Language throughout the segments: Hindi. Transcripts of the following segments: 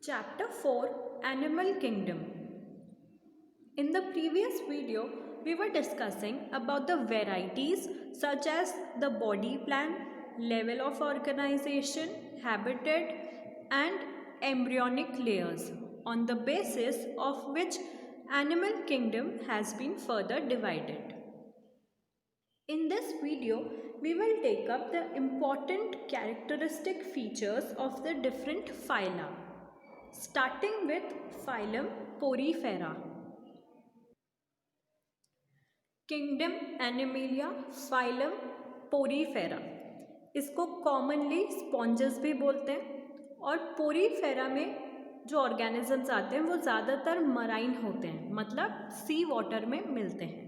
Chapter 4 Animal Kingdom. In the previous video, we were discussing about the varieties such as the body plan, level of organization, habitat, and embryonic layers, on the basis of which animal kingdom has been further divided. In this video, we will take up the important characteristic features of the different phyla. Starting with phylum Porifera. Kingdom Animalia, phylum Porifera. इसको कॉमनली स्पॉन्जेस भी बोलते हैं और पोरीफेरा में जो ऑर्गेनिजम्स आते हैं वो ज़्यादातर मराइन होते हैं, मतलब सी वाटर में मिलते हैं।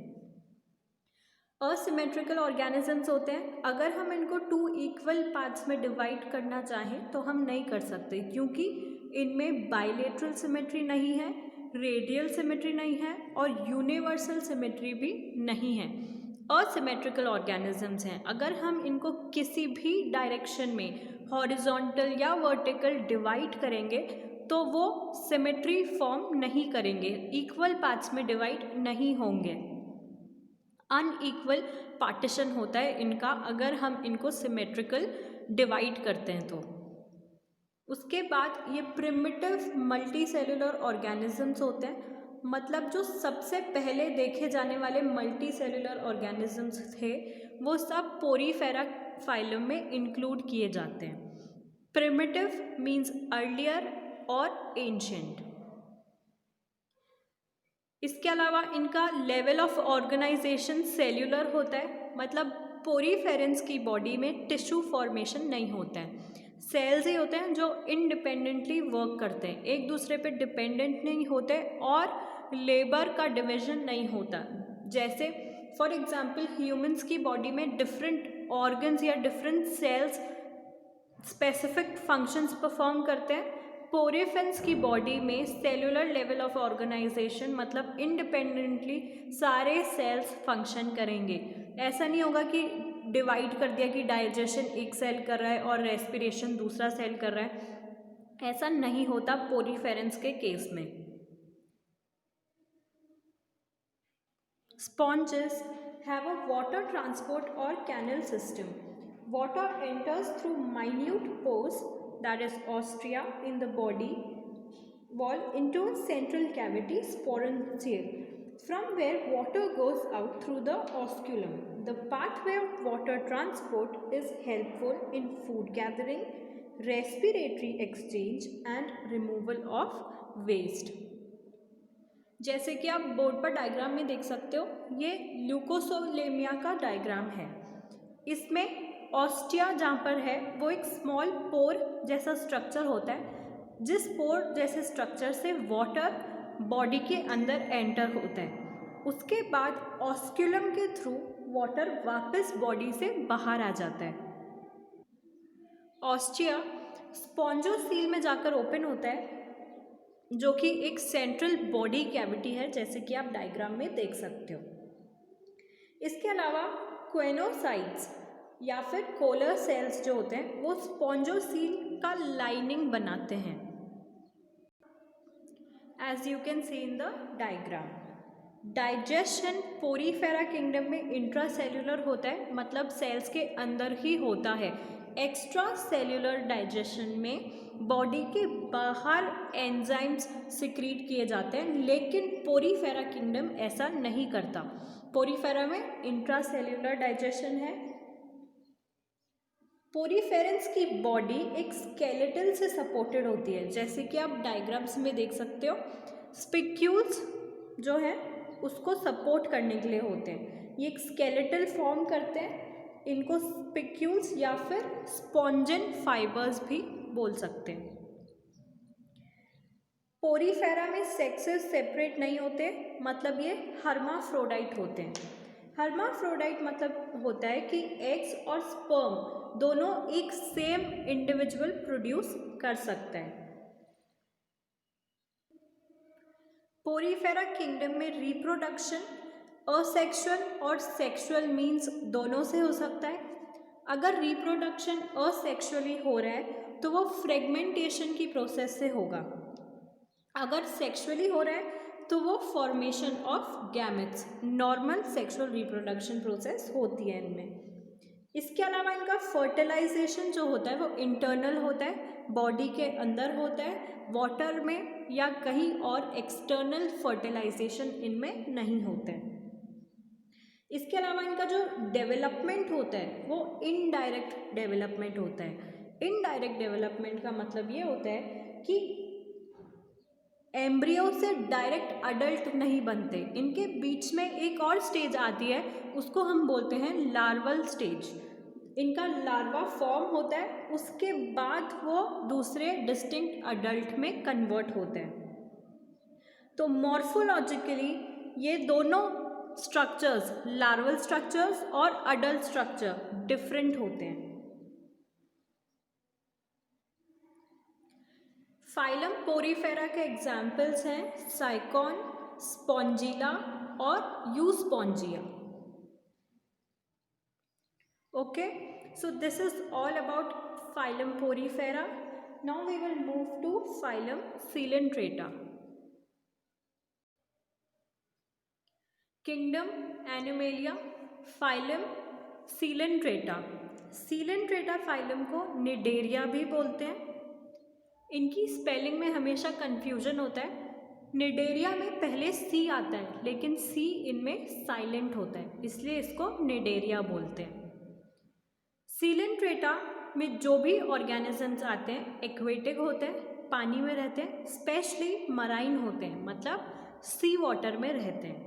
असिमेट्रिकल ऑर्गेनिजम्स होते हैं। अगर हम इनको 2 इक्वल पार्ट्स में डिवाइड करना चाहें तो हम नहीं कर सकते, क्योंकि इनमें बाइलेटरल सिमेट्री नहीं है, रेडियल सिमेट्री नहीं है और यूनिवर्सल सिमेट्री भी नहीं है। असिमेट्रिकल ऑर्गेनिजम्स हैं। अगर हम इनको किसी भी डायरेक्शन में हॉरिजॉन्टल या वर्टिकल डिवाइड करेंगे तो वो सिमेट्री फॉर्म नहीं करेंगे, इक्वल पार्ट्स में डिवाइड नहीं होंगे। अनइक्वल पार्टीशन होता है इनका अगर हम इनको सिमेट्रिकल डिवाइड करते हैं तो। उसके बाद ये प्रिमिटिव मल्टीसेलुलर ऑर्गेनिजम्स होते हैं, मतलब जो सबसे पहले देखे जाने वाले मल्टीसेलुलर ऑर्गेनिजम्स थे वो सब पोरीफेरा फाइलम में इंक्लूड किए जाते हैं। प्रिमिटिव मीन्स अर्लियर और एंशिएंट। इसके अलावा इनका लेवल ऑफ ऑर्गेनाइजेशन सेल्यूलर होता है, मतलब पोरीफेरेंस की बॉडी में टिश्यू फॉर्मेशन नहीं होता है। सेल्स ही होते हैं जो इंडिपेंडेंटली वर्क करते हैं, एक दूसरे पे डिपेंडेंट नहीं होते और लेबर का डिवीजन नहीं होता। जैसे फॉर एग्जांपल ह्यूमंस की बॉडी में डिफरेंट ऑर्गन्स या different cells specific functions perform करते हैं। पोरीफेंस की बॉडी में सेलुलर लेवल ऑफ ऑर्गेनाइजेशन, मतलब इंडिपेंडेंटली सारे सेल्स फंक्शन करेंगे। ऐसा नहीं होगा कि डिवाइड कर दिया कि डाइजेशन एक सेल कर रहा है और रेस्पिरेशन दूसरा सेल कर रहा है, ऐसा नहीं होता पोरीफेरेंस के केस में। Sponges have a water transport और canal system. Water enters through minute pores, that is ostia, in the body wall into a central cavity, sporangial, from where water goes out through the osculum. The pathway of water transport is helpful in food gathering, respiratory exchange and removal of waste. जैसे कि आप बोर्ड पर डायग्राम में देख सकते हो, ये ल्यूकोसोलेमिया का डायग्राम है। इसमें ऑस्टिया जहाँ पर है वो एक स्मॉल पोर जैसा स्ट्रक्चर होता है, जिस पोर जैसे स्ट्रक्चर से वाटर बॉडी के अंदर एंटर होता है। उसके बाद ऑस्क्यूलम के थ्रू वाटर वापस बॉडी से बाहर आ जाता है। ऑस्टिया स्पॉन्जोसील में जाकर ओपन होता है, जो कि एक सेंट्रल बॉडी कैविटी है, जैसे कि आप डायग्राम में देख सकते हो। इसके अलावा क्वेनोसाइट्स या फिर कोलर सेल्स जो होते हैं वो स्पॉन्जोसील का लाइनिंग बनाते हैं, as you can see in the diagram. Digestion Porifera kingdom में इंट्रासेल्युलर होता है, मतलब सेल्स के अंदर ही होता है। एक्स्ट्रा सेल्युलर डाइजेशन में बॉडी के बाहर एंजाइम्स सिक्रीट किए जाते हैं, लेकिन पोरीफेरा किंगडम ऐसा नहीं करता। पोरीफेरा में इंट्रासेल्युलर डाइजेशन है। पोरीफेरेंस की बॉडी एक स्केलेटल से सपोर्टेड होती है, जैसे कि आप डायग्राम्स में देख सकते हो। स्पिक्यूल्स जो है उसको सपोर्ट करने के लिए होते हैं, ये एक स्केलेटल फॉर्म करते हैं। इनको स्पिक्यूल्स या फिर स्पॉन्जिन फाइबर्स भी बोल सकते हैं। पोरीफेरा में सेक्सेस सेपरेट नहीं होते, मतलब ये हर्माफ्रोडाइट होते हैं। हर्माफ्रोडाइट मतलब होता है कि एग्स और स्पर्म दोनों एक सेम इंडिविजुअल प्रोड्यूस कर सकता है। पोरीफेरा किंगडम में रिप्रोडक्शन असेक्सुअल और सेक्सुअल मीन्स दोनों से हो सकता है। अगर रिप्रोडक्शन असेक्सुअली हो रहा है तो वो फ्रेगमेंटेशन की प्रोसेस से होगा, अगर सेक्सुअली हो रहा है तो वो formation of gametes, normal sexual reproduction process होती है इनमें। इसके अलावा इनका फर्टिलाइजेशन जो होता है वो इंटरनल होता है, बॉडी के अंदर होता है, वाटर में या कहीं और एक्सटर्नल फर्टिलाइजेशन इनमें नहीं होता है। इसके अलावा इनका जो डेवलपमेंट होता है वो इनडायरेक्ट डेवलपमेंट होता है। इनडायरेक्ट डेवलपमेंट का मतलब ये होता है कि एम्ब्रियो से डायरेक्ट अडल्ट नहीं बनते, इनके बीच में एक और स्टेज आती है, उसको हम बोलते हैं लार्वल स्टेज। इनका लार्वा फॉर्म होता है, उसके बाद वो दूसरे डिस्टिंक्ट अडल्ट में कन्वर्ट होते हैं। तो मॉर्फोलॉजिकली ये दोनों स्ट्रक्चर्स, लार्वल स्ट्रक्चर्स और अडल्ट स्ट्रक्चर डिफरेंट होते हैं। फाइलम पोरीफेरा के एग्जाम्पल्स हैं साइकॉन, स्पॉन्जिला और Euspongia. Okay, so this is all about phylum Porifera. Now we will move to phylum Coelenterata. Kingdom Animalia, phylum Coelenterata. Coelenterata phylum को निडेरिया भी बोलते हैं। इनकी स्पेलिंग में हमेशा कंफ्यूजन होता है। निडेरिया में पहले सी आता है लेकिन सी इनमें साइलेंट होता है, इसलिए इसको निडेरिया बोलते हैं। सीलेंट्रेटा में जो भी ऑर्गेनिजम्स आते हैं एक्वेटिक होते हैं, पानी में रहते हैं, स्पेशली मराइन होते हैं, मतलब सी वाटर में रहते हैं।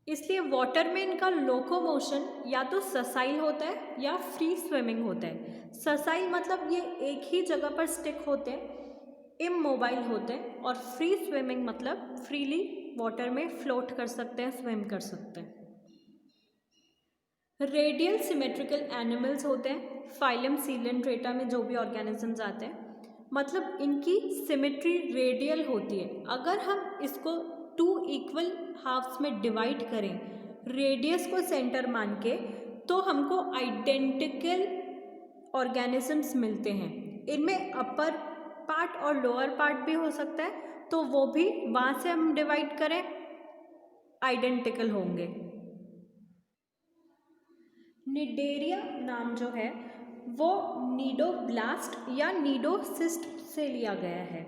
इसलिए वाटर में इनका लोकोमोशन या तो ससाइल होता है या फ्री स्विमिंग होता है। ससाइल मतलब ये एक ही जगह पर स्टिक होते हैं, इमोबाइल होते हैं, और फ्री स्विमिंग मतलब फ्रीली वाटर में फ्लोट कर सकते हैं, स्विम कर सकते हैं। रेडियल सिमेट्रिकल एनिमल्स होते हैं फाइलम सीलेंट्रेटा में जो भी ऑर्गेनिजम्स आते हैं, मतलब इनकी सिमेट्री रेडियल होती है। अगर हम इसको 2 इक्वल हाफ्स में डिवाइड करें रेडियस को सेंटर मान के, तो हमको आइडेंटिकल ऑर्गेनिजम्स मिलते हैं। इनमें अपर पार्ट और लोअर पार्ट भी हो सकता है, तो वो भी वहाँ से हम डिवाइड करें आइडेंटिकल होंगे। निडेरिया नाम जो है वो नीडोब्लास्ट या नीडोसिस्ट से लिया गया है,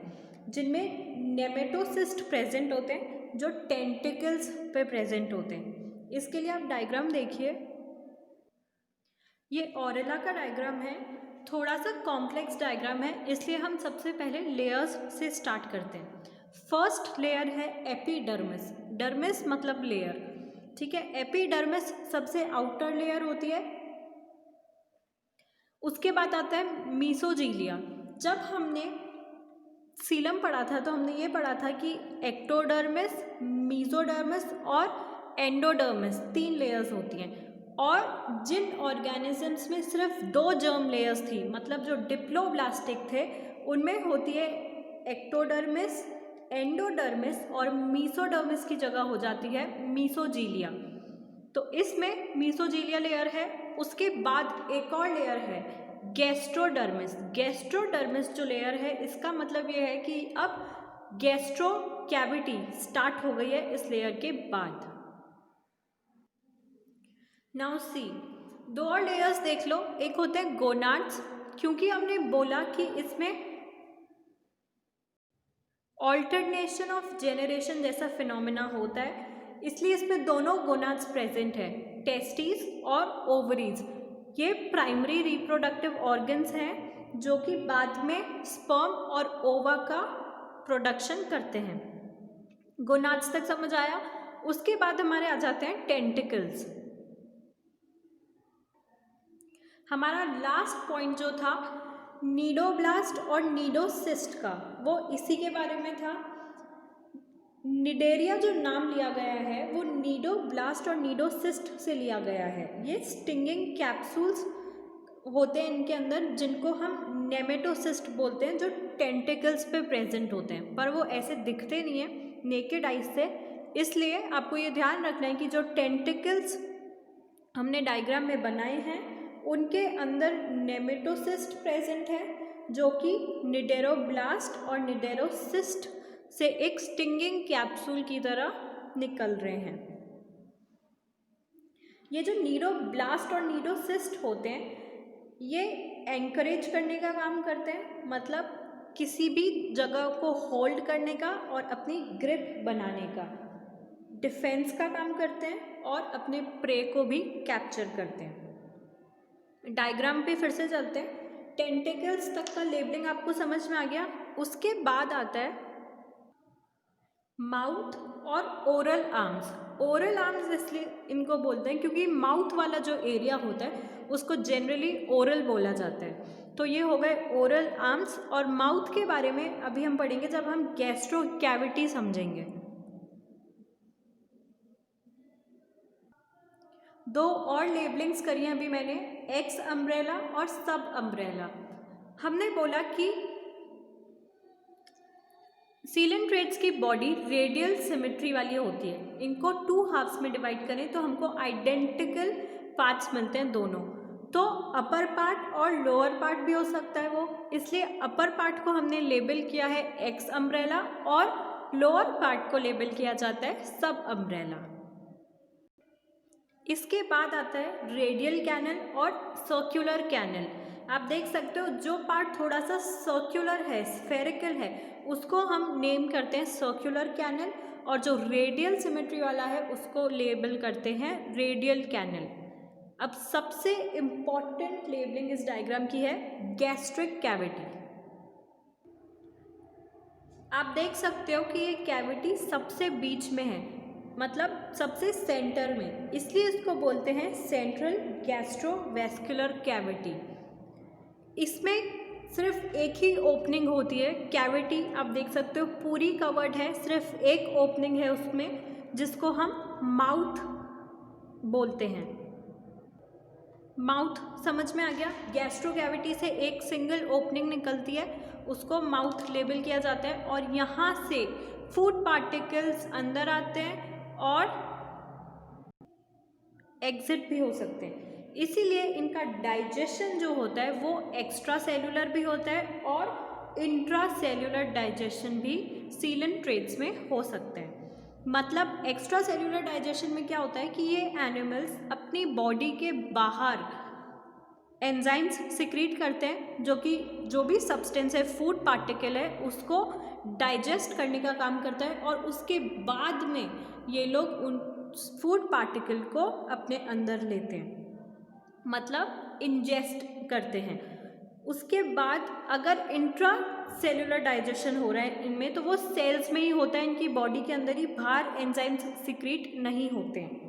जिनमें नेमेटोसिस्ट प्रेजेंट होते हैं जो टेंटिकल्स पे प्रेजेंट होते हैं। इसके लिए आप डायग्राम देखिए, ये ऑरेला का डायग्राम है, थोड़ा सा कॉम्प्लेक्स डायग्राम है, इसलिए हम सबसे पहले लेयर्स से स्टार्ट करते हैं। फर्स्ट लेयर है एपिडर्मिस, डर्मिस मतलब लेयर, ठीक है। एपिडर्मिस सबसे आउटर लेयर होती है। उसके बाद आता है मीसोजीलिया। जब हमने सीलम पढ़ा था तो हमने ये पढ़ा था कि एक्टोडर्मिस, मीसोडर्मिस और एंडोडर्मिस 3 लेयर्स होती हैं, और जिन ऑर्गेनिजम्स में सिर्फ 2 जर्म लेयर्स थी, मतलब जो डिप्लोब्लास्टिक थे, उनमें होती है एक्टोडर्मिस, एंडोडर्मिस, और मीसोडर्मिस की जगह हो जाती है मीसोजीलिया। तो इसमें मीसोजीलिया लेयर है। उसके बाद एक और लेयर है गैस्ट्रोडर्मिस। गैस्ट्रोडर्मिस जो लेयर है, इसका मतलब ये है कि अब गैस्ट्रो कैविटी स्टार्ट हो गई है इस लेयर के बाद। नाउ सी, 2 और लेयर्स देख लो, एक होते हैं गोनाड्स, क्योंकि हमने बोला कि इसमें ऑल्टरनेशन ऑफ जेनरेशन जैसा फिनोमेना होता है, इसलिए इसमें दोनों गोनाड्स प्रेजेंट है, टेस्टिस और ओवरीज। ये प्राइमरी रिप्रोडक्टिव ऑर्गन्स हैं जो कि बाद में स्पर्म और ओवा का प्रोडक्शन करते हैं। गोनाड्स तक समझ आया। उसके बाद हमारे आ जाते हैं टेंटिकल्स। हमारा लास्ट पॉइंट जो था नीडोब्लास्ट और नीडोसिस्ट का, वो इसी के बारे में था। निडेरिया जो नाम लिया गया है वो नीडोब्लास्ट और नीडोसिस्ट से लिया गया है। ये स्टिंगिंग कैप्सूल्स होते हैं इनके अंदर, जिनको हम नेमेटोसिस्ट बोलते हैं, जो टेंटिकल्स पे प्रेजेंट होते हैं, पर वो ऐसे दिखते नहीं हैं नेकेड आइज से। इसलिए आपको ये ध्यान रखना है कि जो टेंटिकल्स हमने डायग्राम में बनाए हैं उनके अंदर नेमेटोसिस्ट प्रेजेंट है जो कि निडेरोब्लास्ट और निडेरोसिस्ट से एक स्टिंगिंग कैप्सूल की तरह निकल रहे हैं। ये जो नीडोब्लास्ट और नीडोसिस्ट होते हैं ये एनकरेज करने का काम करते हैं, मतलब किसी भी जगह को होल्ड करने का और अपनी ग्रिप बनाने का, डिफेंस का काम करते हैं और अपने प्रे को भी कैप्चर करते हैं। डायग्राम पे फिर से चलते हैं। टेंटिकल्स तक का लेबलिंग आपको समझ में आ गया। उसके बाद आता है माउथ और ओरल आर्म्स। ओरल आर्म्स इसलिए इनको बोलते हैं क्योंकि माउथ वाला जो एरिया होता है उसको जनरली ओरल बोला जाता है। तो ये हो गए ओरल आर्म्स। और माउथ के बारे में अभी हम पढ़ेंगे जब हम गैस्ट्रो कैविटी समझेंगे। दो और लेबलिंग्स करी हैं अभी मैंने, एक्स अम्ब्रेला और सब अम्ब्रेला। हमने बोला कि सीलेंट्रेट्स की बॉडी रेडियल सिमेट्री वाली होती है। इनको 2 हाफ्स में डिवाइड करें तो हमको आइडेंटिकल पार्ट्स मिलते हैं दोनों। तो अपर पार्ट और लोअर पार्ट भी हो सकता है वो, इसलिए अपर पार्ट को हमने लेबल किया है एक्स अम्ब्रेला और लोअर पार्ट को लेबल किया जाता है सब अम्ब्रेला। इसके बाद आता है रेडियल कैनल और सर्कुलर कैनल। आप देख सकते हो जो पार्ट थोड़ा सा सर्कुलर है, स्फेरिकल है, उसको हम नेम करते हैं सर्कुलर कैनल, और जो रेडियल सिमेट्री वाला है उसको लेबल करते हैं रेडियल कैनल। अब सबसे इम्पॉर्टेंट लेबलिंग इस डायग्राम की है गैस्ट्रिक कैविटी। आप देख सकते हो कि ये कैविटी सबसे बीच में है, मतलब सबसे सेंटर में, इसलिए इसको बोलते हैं सेंट्रल गैस्ट्रोवेस्कुलर कैविटी। इसमें सिर्फ एक ही ओपनिंग होती है। कैविटी आप देख सकते हो पूरी कवर्ड है, सिर्फ एक ओपनिंग है उसमें जिसको हम माउथ बोलते हैं। माउथ समझ में आ गया। गैस्ट्रो कैविटी से एक सिंगल ओपनिंग निकलती है, उसको माउथ लेबल किया जाता है, और यहाँ से फूड पार्टिकल्स अंदर आते हैं और एग्जिट भी हो सकते हैं। इसीलिए इनका डाइजेशन जो होता है वो एक्स्ट्रा सेलुलर भी होता है और इंट्रा सेलुलर डाइजेशन भी सीलेंट्रेट्स में हो सकता है। मतलब एक्स्ट्रा सेलुलर डाइजेशन में क्या होता है कि ये एनिमल्स अपनी बॉडी के बाहर एंजाइम्स सिक्रीट करते हैं जो भी सब्सटेंस है, फूड पार्टिकल है, उसको डाइजेस्ट करने का काम करता है, और उसके बाद में ये लोग उन फूड पार्टिकल को अपने अंदर लेते हैं, मतलब इंजेस्ट करते हैं। उसके बाद अगर इंट्रा सेलुलर डाइजेशन हो रहा है इनमें, तो वो सेल्स में ही होता है, इनकी बॉडी के अंदर ही, बाहर एंजाइम्स सिक्रीट नहीं होते हैं।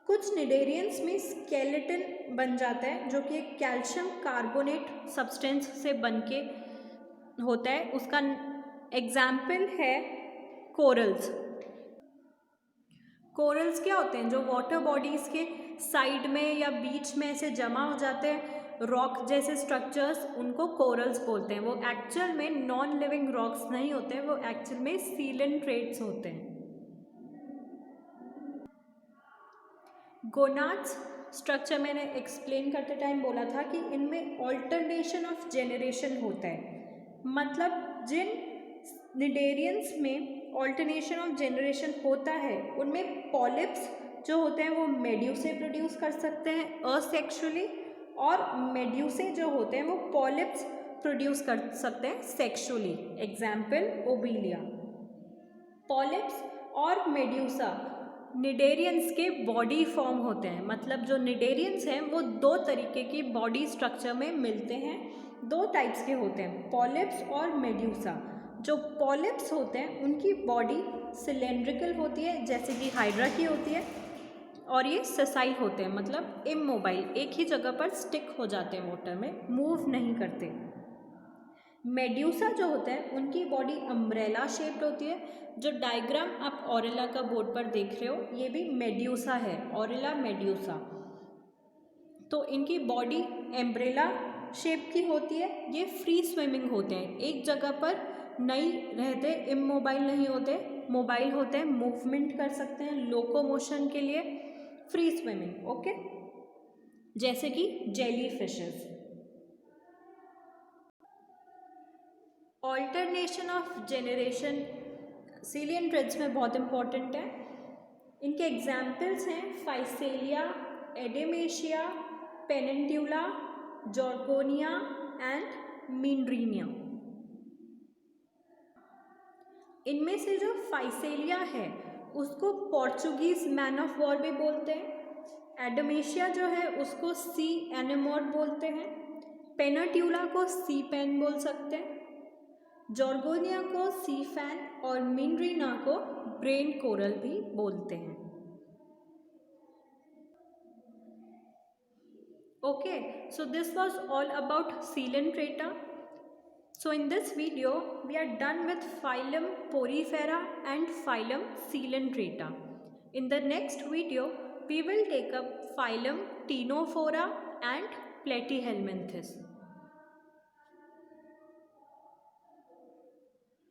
कुछ निडेरियंस में स्केलेटन बन जाता है जो कि एक कैल्शियम कार्बोनेट सब्सटेंस से बनके होता है। उसका एग्जाम्पल है कोरल्स। कोरल्स क्या होते हैं? जो वाटर बॉडीज़ के साइड में या बीच में ऐसे जमा हो जाते हैं रॉक जैसे स्ट्रक्चर्स, उनको कोरल्स बोलते हैं। वो एक्चुअल में नॉन लिविंग रॉक्स नहीं होते हैं, वो एक्चुअल में सीलेंट्रेट्स होते हैं। गोनाड्स स्ट्रक्चर मैंने एक्सप्लेन करते टाइम बोला था कि इनमें ऑल्टरनेशन ऑफ जेनरेशन होता है। मतलब जिन निडेरियंस में ऑल्टरनेशन ऑफ जेनरेशन होता है उनमें पॉलिप्स जो होते हैं वो मेड्यूसे प्रोड्यूस कर सकते हैं असेक्सुअली, और मेड्यूसे जो होते हैं वो पॉलिप्स प्रोड्यूस कर सकते हैं सेक्सुअली। Example Obelia. पॉलिप्स और मेड्यूसा निडेरियंस के बॉडी फॉर्म होते हैं। मतलब जो निडेरियंस हैं वो 2 तरीके की बॉडी स्ट्रक्चर में मिलते हैं, 2 टाइप्स के होते हैं, पॉलिप्स और मेड्यूसा। जो पॉलिप्स होते हैं उनकी बॉडी सिलेंड्रिकल होती है जैसे कि हाइड्रा की होती है, और ये ससाइल होते हैं, मतलब इमोबाइल, एक ही जगह पर स्टिक हो जाते हैं, वाटर में मूव नहीं करते। मेड्यूसा जो होते हैं उनकी बॉडी अम्ब्रेला शेप्ड होती है। जो डायग्राम आप ऑरेला का बोर्ड पर देख रहे हो ये भी मेड्यूसा है, ऑरेला मेड्यूसा। तो इनकी बॉडी एम्ब्रेला शेप की होती है। ये फ्री स्विमिंग होते हैं, एक जगह पर नहीं रहते, इमोबाइल नहीं होते, मोबाइल होते हैं, मूवमेंट कर सकते हैं लोकोमोशन के लिए, फ्री स्विमिंग। ओके, जैसे कि jelly fishes. Alternation of generation coelenterates में बहुत इंपॉर्टेंट है। इनके एग्जाम्पल्स हैं फाइसेलिया, एडेमेशिया, पेनिनट्यूला, जॉर्गोनिया एंड मीनरीनिया। इनमें से जो फाइसेलिया है उसको पोर्चुगीज मैन ऑफ वॉर भी बोलते हैं। एडेमेशिया जो है उसको सी एनेमोड बोलते हैं। पेनिनट्यूला को सी पेन बोल सकते हैं। जॉर्गोनिया को सी फैन और मीनरीना को ब्रेन कोरल भी बोलते हैं। Okay, so this was all about Coelenterata. So in this video, we are done with phylum Porifera and phylum Coelenterata. In the next video, we will take up phylum Ctenophora and Platyhelminthes.